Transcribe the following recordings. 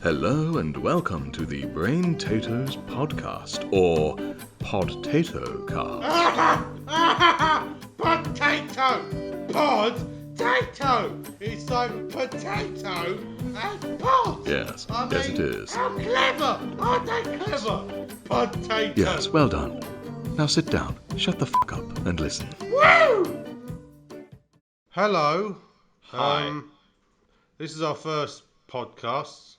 Hello and welcome to the Braintatos podcast, or Pod-Tato-cast. Potato! Pod-Tato! It's like potato and pod! Yes, yes it is. How clever! Aren't they clever? Potato! Yes, well done. Now sit down, shut the fuck up and listen. Woo! Hello. Hi. This is our first podcast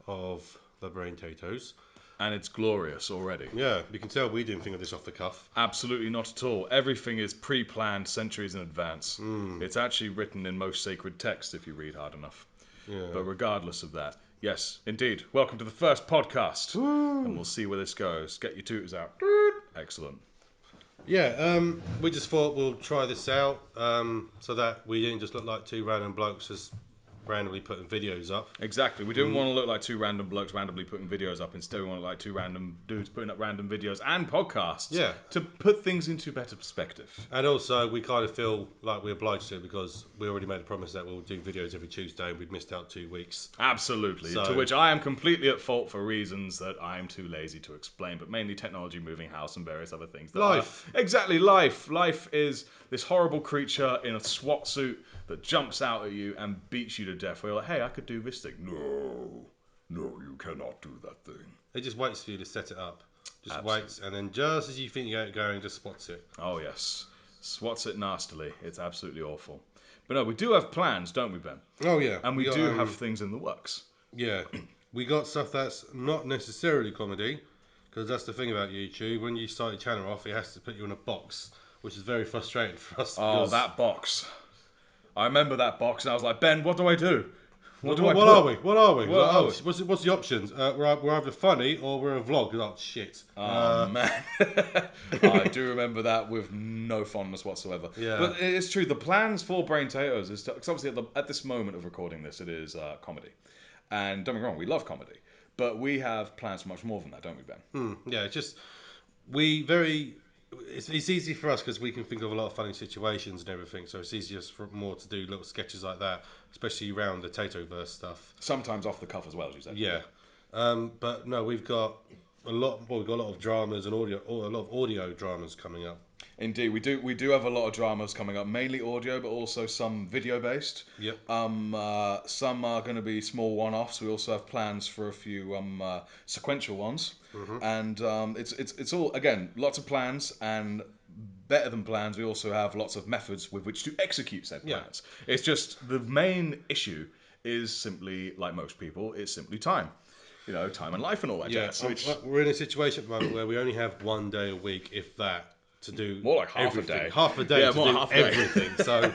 of the Braintatos. And it's glorious already. Yeah, you can tell we didn't think of this off the cuff. Absolutely not at all. Everything is pre-planned centuries in advance. Mm. It's actually written in most sacred text if you read hard enough. Yeah. But regardless of that, yes, indeed, welcome to the first podcast. Woo. And we'll see where this goes. Get your tutors out. Excellent. Yeah, we just thought we'll try this out so that we didn't just look like two random blokes just randomly putting videos up. Exactly. We didn't want to look like two random blokes randomly putting videos up. Instead, we want to look like two random dudes putting up random videos and podcasts. Yeah. To put things into better perspective. And also, we kind of feel like we're obliged to because we already made a promise that we'll do videos every Tuesday and we've missed out 2 weeks. Absolutely. So- To which I am completely at fault for reasons that I am too lazy to explain, but mainly technology, moving house, and various other things. That Life. Exactly, life. Life is this horrible creature in a SWAT suit that jumps out at you and beats you to death. Where you're like, hey, I could do this thing. No, you cannot do that thing. It just waits for you to set it up. Just Absolutely. waits, and then just as you think you're going, just spots it. Oh, yes. Swats it nastily. It's absolutely awful. But no, we do have plans, don't we, Ben? Oh, yeah. And we got, do have things in the works. Yeah. We got stuff that's not necessarily comedy, because that's the thing about YouTube. When you start your channel off, it has to put you in a box, which is very frustrating for us. Oh, because- that box. I remember that box, and I was like, Ben, what do I do? What do I are put? we? What are we? What Like, are oh, we? what's the options? We're either funny or we're a vlog. Oh, shit. Oh, man. I do remember that with no fondness whatsoever. Yeah. But it's true. The plans for Braintatoes is because obviously at this moment of recording this, it is comedy. And don't get me wrong, we love comedy. But we have plans for much more than that, don't we, Ben? Yeah, it's just it's easy for us because we can think of a lot of funny situations and everything. So it's easier for more to do little sketches like that, especially around the Tato-verse stuff. Sometimes off the cuff as well, as you said. Yeah, but no, we've got a lot. Well, we've got a lot of dramas and a lot of audio dramas coming up. Indeed, we do have a lot of dramas coming up, mainly audio, but also some video based. Yep. Some are going to be small one-offs. We also have plans for a few sequential ones, and it's all again lots of plans and. Better than plans, we also have lots of methods with which to execute said plans. It's just the main issue is simply, like most people, it's simply time. You know, time and life and all that jazz. We're in a situation at the moment where we only have 1 day a week, if that, to do More like half everything. a day. Half a day Yeah, to more do half a day. everything. So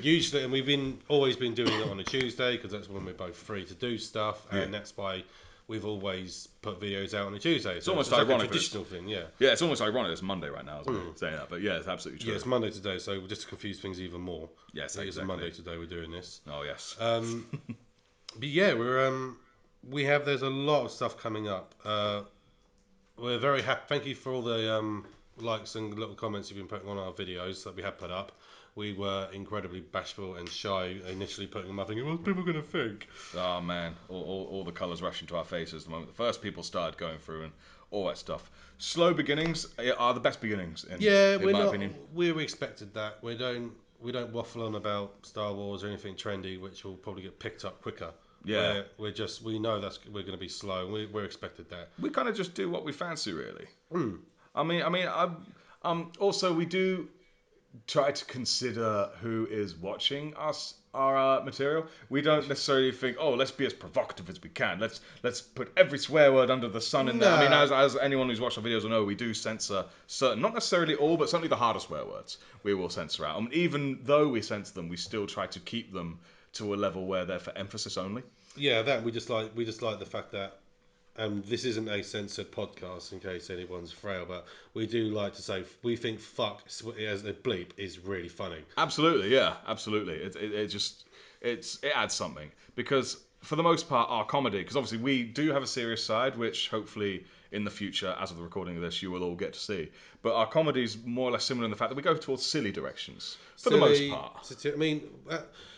usually, and we've always been doing it on a Tuesday because that's when we're both free to do stuff, and that's why we've always put videos out on a Tuesday. It's almost like ironic, a traditional thing, yeah. Yeah, it's almost ironic. It's Monday right now, isn't it? Saying that, but yeah, it's absolutely true. Yeah, it's Monday today, so just to confuse things even more. Yes, It is a exactly. Monday today. We're doing this. Oh yes. But yeah, there's a lot of stuff coming up. We're very happy. Thank you for all the likes and little comments you've been putting on our videos that we have put up. We were incredibly bashful and shy initially putting them up, thinking, what's people going to think? Oh man, all the colours rushing to our faces the moment the first people started going through and all that stuff. Slow beginnings are the best beginnings. In my opinion. We expected that. We don't waffle on about Star Wars or anything trendy, which will probably get picked up quicker. Yeah. we know we're going to be slow. We're expected that. We kind of just do what we fancy, really. Also, we do try to consider who is watching our material. We don't necessarily think, oh, let's be as provocative as we can. Let's put every swear word under the sun in there. I mean, as anyone who's watched our videos will know, we do censor certain, not necessarily all, but certainly the harder swear words we will censor out. And even though we censor them, we still try to keep them to a level where they're for emphasis only. Yeah, that we just like the fact that this isn't a censored podcast in case anyone's frail, but we do like to say we think fuck as a bleep is really funny. Absolutely, yeah, absolutely. It adds something because for the most part our comedy, because obviously we do have a serious side, which hopefully in the future, as of the recording of this, you will all get to see. But our comedy is more or less similar in the fact that we go towards silly directions for the most part. I mean,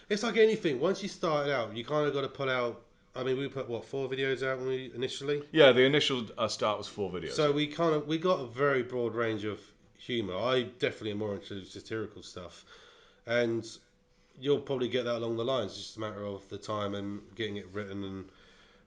it's like anything. Once you start out, you kind of got to put out I mean, we put, 4 videos out when we initially? Yeah, the initial start was 4 videos. So we got a very broad range of humour. I definitely am more into satirical stuff. And you'll probably get that along the lines. It's just a matter of the time and getting it written and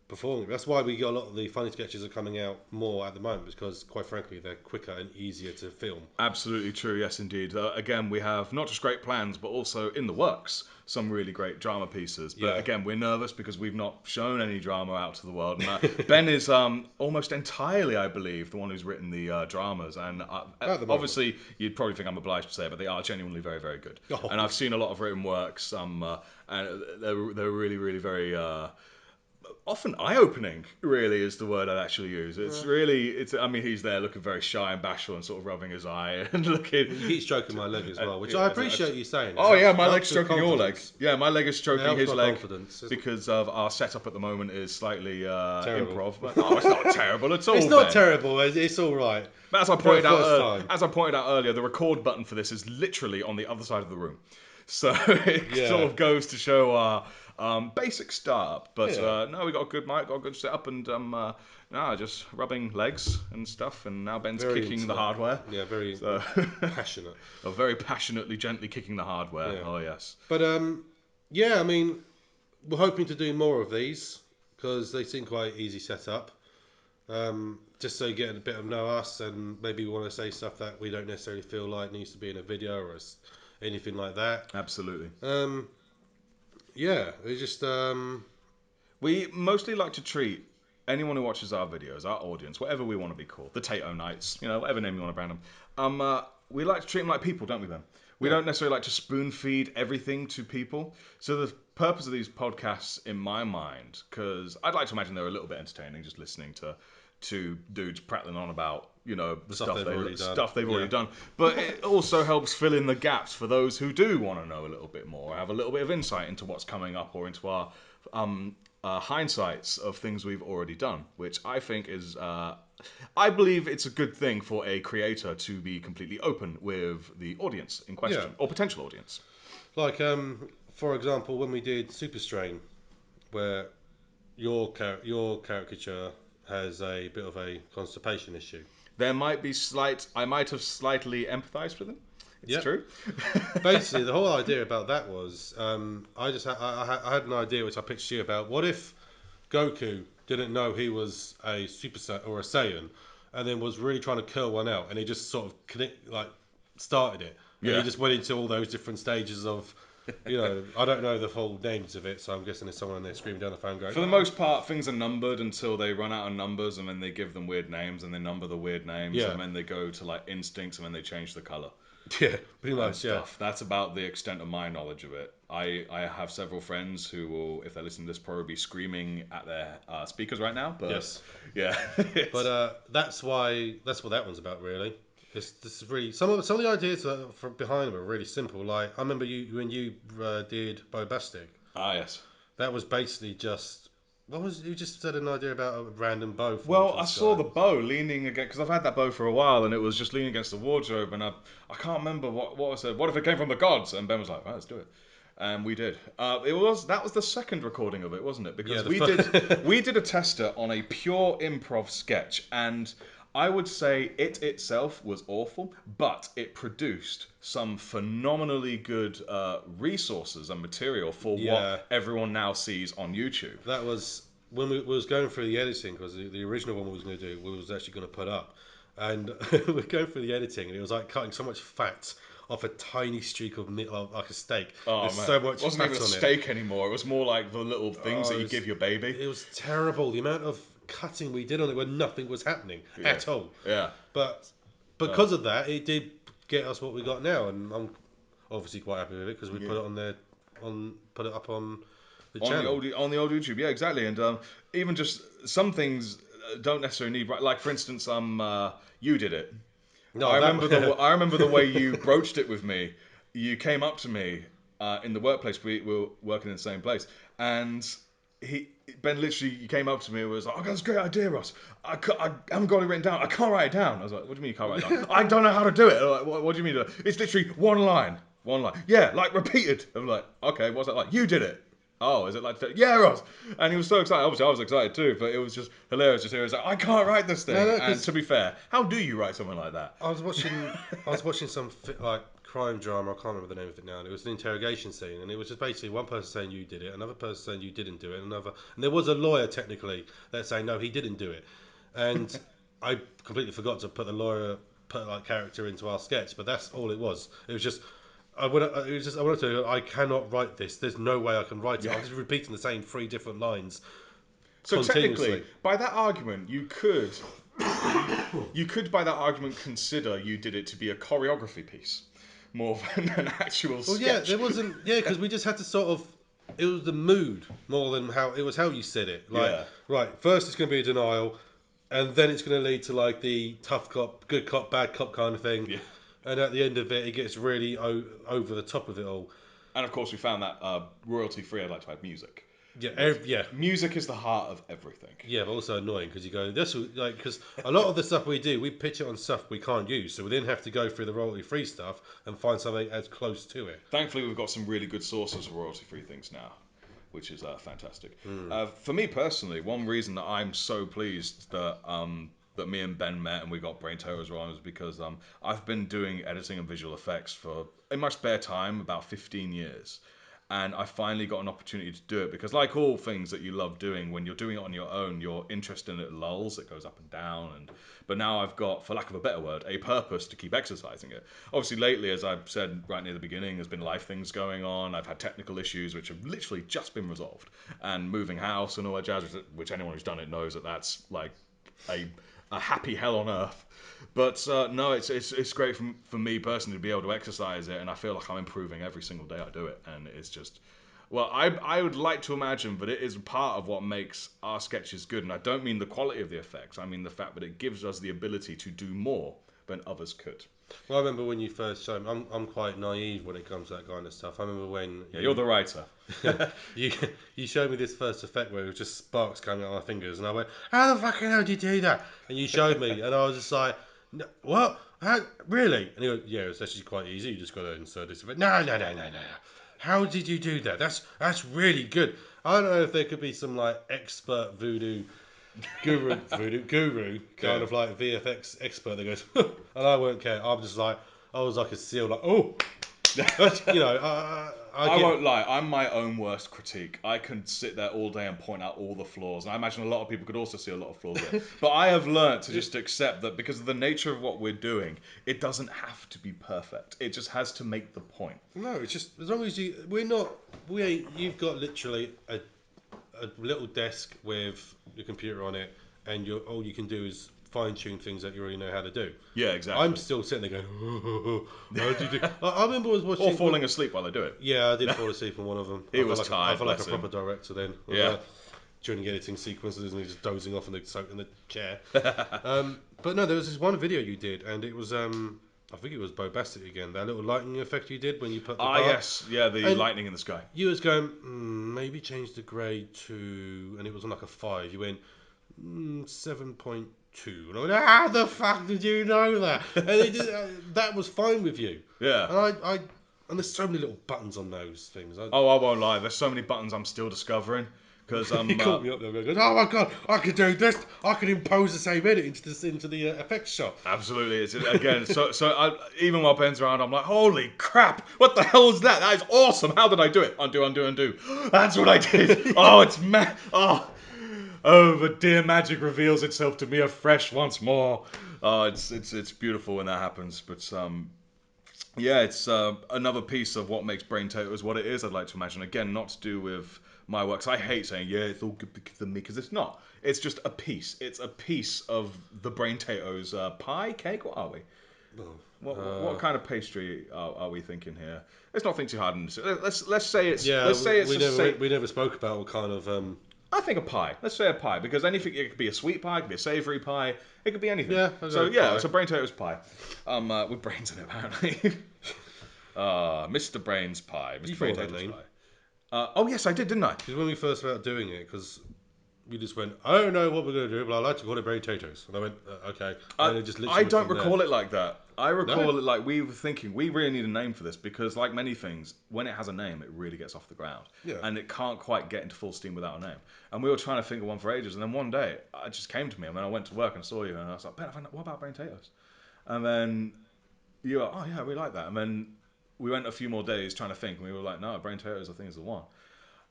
performing. That's why we got a lot of the funny sketches are coming out more at the moment, because quite frankly they're quicker and easier to film. Absolutely true, yes indeed. Again, we have not just great plans, but also in the works some really great drama pieces. But Yeah. again, we're nervous because we've not shown any drama out to the world. And Ben is almost entirely, I believe, the one who's written the dramas. And obviously, you'd probably think I'm obliged to say it, but they are genuinely very, very good. Oh. And I've seen a lot of written works, and they're really, really very... often eye-opening, really, is the word I'd actually use. It's really, I mean, he's there looking very shy and bashful and sort of rubbing his eye and looking... He keeps stroking my leg as well, which I appreciate you saying. Oh, yeah, my leg's stroking your leg. Yeah, my leg is stroking his leg because of our setup at the moment is slightly improv. But no, it's not terrible at all. It's not terrible. It's all right. As I pointed out earlier, the record button for this is literally on the other side of the room. So it sort of goes to show our basic startup. But no, we got a good mic, got a good setup, and just rubbing legs and stuff. And now Ben's kicking the hardware. Yeah, very passionate. Very passionately, gently kicking the hardware. Yeah. Oh, yes. But, I mean, we're hoping to do more of these because they seem quite easy setup. Just so you get a bit of know us, and maybe we want to say stuff that we don't necessarily feel like needs to be in a video or anything like that. Absolutely. It's just... We mostly like to treat anyone who watches our videos, our audience, whatever we want to be called, the Tato Knights, whatever name you want to brand them, we like to treat them like people, don't we, Ben? We don't necessarily like to spoon feed everything to people. So the purpose of these podcasts, in my mind, because I'd like to imagine they're a little bit entertaining, just listening to dudes prattling on about, the stuff they've already done. But it also helps fill in the gaps for those who do want to know a little bit more, have a little bit of insight into what's coming up or into our hindsights of things we've already done, which I think is... I believe it's a good thing for a creator to be completely open with the audience in question, or potential audience. Like, for example, when we did Super Strain, where your caricature has a bit of a constipation issue. There might be I might have slightly empathised with him. It's true. Basically, the whole idea about that was, I had an idea which I pitched to you about. What if Goku didn't know he was a Super Saiyan or a Saiyan, and then was really trying to curl one out, and he just sort of started it, and he just went into all those different stages of, I don't know the full names of it, so I'm guessing there's someone in there screaming down the phone going... For the most part, things are numbered until they run out of numbers, and then they give them weird names, and they number the weird names, and then they go to like instincts, and then they change the colour. Yeah, pretty much, That's about the extent of my knowledge of it. I have several friends who will, if they're listening to this, probably be screaming at their speakers right now. But yes. Yeah. But that's what that one's about, really. This is really... Some of the ideas from behind them are really simple. Like, I remember when you did Bobastic. Ah, yes. That was basically just... You just said an idea about a random bow. Well, I saw the bow leaning against... Because I've had that bow for a while, and it was just leaning against the wardrobe, and I can't remember what I said. What if it came from the gods? And Ben was like, right, let's do it. And we did. That was the second recording of it, wasn't it? Because we did a tester on a pure improv sketch, and I would say it itself was awful, but it produced some phenomenally good resources and material for what everyone now sees on YouTube. That was when we was going through the editing, because the original one we was going to do, we was actually going to put up, and we were going through the editing, and it was like cutting so much fat off a tiny streak of meat, like a steak. Oh, There's man. so much It wasn't fat even a on steak anymore. It was more like the little things that you give your baby. It was terrible. The amount of cutting we did on it when nothing was happening at all. Yeah. But because of that, it did get us what we got now, and I'm obviously quite happy with it because we put it on there, put it up on the channel. On the old YouTube, yeah, exactly. And even just some things don't necessarily need... Like, for instance, you did it. No, I remember the way you broached it with me. You came up to me in the workplace. We were working in the same place, and Ben literally came up to me and was like, "Oh, that's a great idea, Ross. I haven't got it written down. I can't write it down." I was like, "What do you mean you can't write it down?" "I don't know how to do it." Like, what do you mean? It's literally one line. Yeah, like repeated. I'm like, "Okay, what's that like?" "You did it." oh, is it like that? Yeah, Ross. And he was so excited. Obviously, I was excited too, but it was just hilarious. Just hearing, like, I can't write this No, thing. no, And because to be fair, how do you write something like that? I was watching some like crime drama. I can't remember the name of it now. And it was an interrogation scene, and it was just basically one person saying you did it, another person saying you didn't do it, and there was a lawyer technically that's saying no, he didn't do it, and I completely forgot to put like character into our sketch, but that's all it was. It was just. I wanted to. I cannot write this. There's no way I can write it. Yeah. I'm just repeating the same 3 different lines So technically, continuously. by that argument, you could by that argument consider you did it to be a choreography piece more than an actual Well, yeah, sketch. there wasn't. Yeah, because we just had to sort of. It was the mood more than how it was how you said it. Like, Yeah. right, first it's going to be a denial, and then it's going to lead to like the tough cop, good cop, bad cop kind of thing. Yeah. And at the end of it, it gets really over the top of it all. And of course, we found that royalty free. I'd like to add music. Yeah, yeah. Music is the heart of everything. Yeah, but also annoying because you go this like because a lot of the stuff we do, we pitch it on stuff we can't use, so we then have to go through the royalty free stuff and find something as close to it. Thankfully, we've got some really good sources of royalty free things now, which is fantastic. For me personally, one reason that I'm so pleased that me and Ben met and we got Braintatos on is because I've been doing editing and visual effects for, in my spare time, about 15 years. And I finally got an opportunity to do it because, like all things that you love doing, when you're doing it on your own, your interest in it lulls. It goes up and down. But now I've got, for lack of a better word, a purpose to keep exercising it. Obviously, lately, as I've said right near the beginning, there's been life things going on. I've had technical issues which have literally just been resolved, and moving house and all that jazz, which anyone who's done it knows that that's like a happy hell on earth. But no, it's great for me personally to be able to exercise it, and I feel like I'm improving every single day I do it, and it's just. Well, I would like to imagine, but it is part of what makes our sketches good, and I don't mean the quality of the effects. I mean the fact that it gives us the ability to do more than others could. Well, I remember when you first showed me, I'm quite naive when it comes to that kind of stuff. I remember when Yeah, you're the writer. you you showed me this first effect where it was just sparks coming out of my fingers, and I went, "How the fucking hell did you do that?" And you showed me, and I was just like, no, "What? How, really?" And he goes, "Yeah, it's actually quite easy. You just got to insert this effect." No, no, no, no, no. How did you do that? That's really good. I don't know if there could be some like expert voodoo guru kind of like VFX expert that goes, and I won't care. I'm just like, I was like a seal, like, oh, you know, I get, won't lie, I'm my own worst critique. I can sit there all day and point out all the flaws, and I imagine a lot of people could also see a lot of flaws there. But I have learnt to just accept that because of the nature of what we're doing, it doesn't have to be perfect. It just has to make the point. no, it's just as long as we ain't. You've got literally a little desk with your computer on it, and all you can do is fine tune things that you already know how to do. Yeah, exactly. I'm still sitting there going, how do you do? I remember I was watching. Or falling asleep while they do it. Yeah, I did fall asleep on one of them. He was I tired, felt like a bless proper him. director then. Yeah. During the editing sequences, and he was just dozing off in the chair. But no, there was this one video you did, and it was I think it was Bobastic again. That little lightning effect you did when you put the bar. Yes, yeah, the And lightning in the sky. you was going maybe change the grade to, and it was on like a 5. You went 7.2, and I went, how the fuck did you know that? And that was fine with you. Yeah. And and there's so many little buttons on those things. Oh, I won't lie. There's so many buttons I'm still discovering because He called me up there and goes, "Oh my god, I could do this! I could impose the same edit into the effects shop." absolutely. It's again. Even while Ben's around, I'm like, holy crap! What the hell is that? That is awesome. How did I do it? Undo, undo, undo. That's what I did. Oh, it's oh, the dear magic reveals itself to me afresh once more. Oh, it's beautiful when that happens. But yeah, it's another piece of what makes Braintatos what it is. I'd like to imagine again, not to do with my work. 'Cause I hate saying it's all good because of me, because it's not. It's just a piece. It's a piece of the Braintatos pie cake. What are we? What kind of pastry are we thinking here? Let's not think too hard. Let's say it's We never spoke about what kind of I think a pie. Let's say a pie, because anything, it could be a sweet pie, it could be a savoury pie, it could be anything. Yeah, I'll go so with yeah, pie. it's a Braintatos pie, with brains in it apparently. Mr. Brains pie, Mr. You thought that Braintatos name. pie. Oh yes, I did, didn't I? Because when we first started doing it, because You just went, I don't know what we're going to do, but I like to call it Braintatoes. And I went, okay. And it just literally I went don't from recall there. it like that. I recall No? it like we were thinking we really need a name for this because, like many things, when it has a name, it really gets off the ground, Yeah. and it can't quite get into full steam without a name. And we were trying to think of one for ages, and then one day it just came to me, and then I went to work and saw you, and I was like, Ben, what about Braintatoes? And then you were, oh yeah, we like that. And then we went a few more days trying to think, and we were like, no, Braintatoes I think is the one.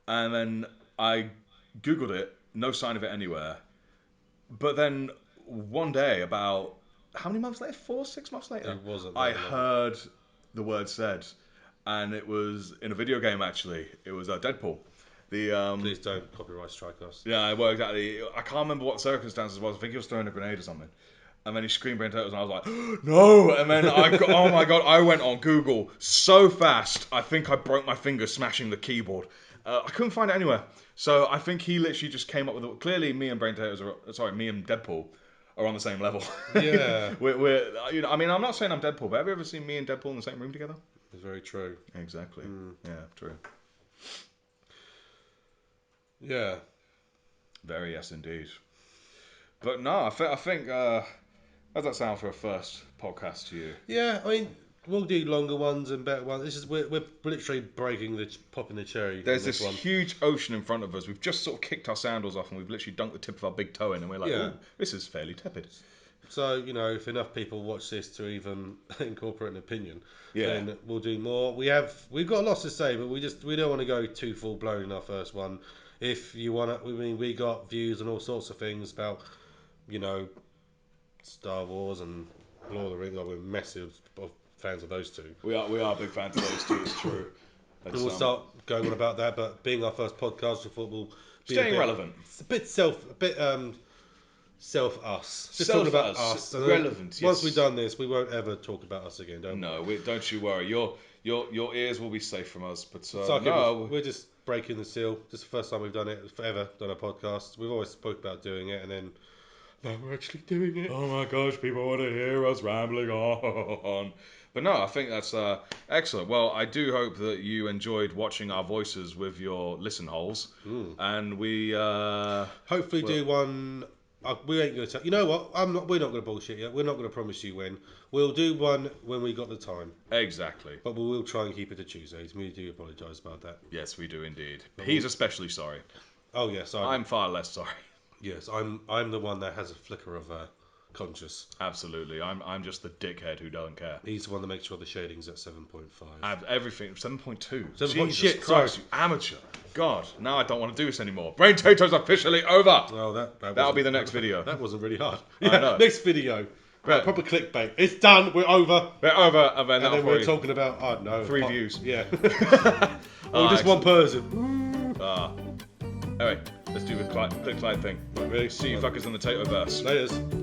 And then I googled it, no sign of it anywhere. But then one day, about how many months later? 6 months later, It wasn't I that long. heard the word said, and it was in a video game. Actually, it was Deadpool. The Please don't copyright strike us. yeah, well, exactly. I can't remember what circumstances it was. I think he was throwing a grenade or something. And then he screamed Braintatoes, and I was like, no! And then oh my god, I went on Google so fast, I think I broke my finger smashing the keyboard. I couldn't find it anywhere. So I think he literally just came up with it. Clearly, me and me and Deadpool are on the same level. Yeah. we're I mean, I'm not saying I'm Deadpool, but have you ever seen me and Deadpool in the same room together? It's very true. Exactly. Yeah, true. Yeah. Very yes, indeed. But no, I think how does that sound for a first podcast to you? Yeah, I mean, we'll do longer ones and better ones. This is we're literally popping the cherry. There's on this one. huge ocean in front of us. We've just sort of kicked our sandals off and we've literally dunked the tip of our big toe in, and we're like, Yeah. "Ooh, this is fairly tepid." So if enough people watch this to even incorporate an opinion, Yeah. then we'll do more. We've got lots to say, but we don't want to go too full blown in our first one. If you want to, we got views on all sorts of things about Star Wars and Lord of the Rings. We're massive fans of those two. We are big fans of those two. It's true. And we'll start going on about that. But being our first podcast, I thought we'll be staying relevant. It's a bit self us. Just Self talking about us. us. And Relevant, Once yes. we've done this, we won't ever talk about us again, don't we? No, don't you worry. Your ears will be safe from us. But It's like no, we're just breaking the seal. This is the first time we've done it. Forever done a podcast. We've always spoke about doing it, and then now we're actually doing it. oh my gosh, people want to hear us rambling on. But no, I think that's excellent. Well, I do hope that you enjoyed watching our voices with your listen holes, and we Hopefully, do one. We ain't gonna tell. You know what? We're not gonna bullshit yet. We're not gonna promise you when. We'll do one when we got the time. exactly. But we will try and keep it to Tuesdays. We do apologise about that. Yes, we do indeed. He's especially sorry. Oh yes, I'm far less sorry. Yes, I'm the one that has a flicker of conscious. Absolutely. I'm just the dickhead who don't care. He's the one that makes sure the shading's at 7.5. Everything 7.2. 7. Jesus Shit, Christ, sorry. you amateur. God, now I don't want to do this anymore. Braintato's officially over. Oh, That'll be the next video. That wasn't really hard. I know. Next video. Right. Proper clickbait. It's done. We're over. We're over, and then, And then we're talking about, I don't know. 3 views. Yeah. Or just one person. Anyway, let's do the click slide thing. Right, ready? See you fuckers in the Tato-verse. Laters.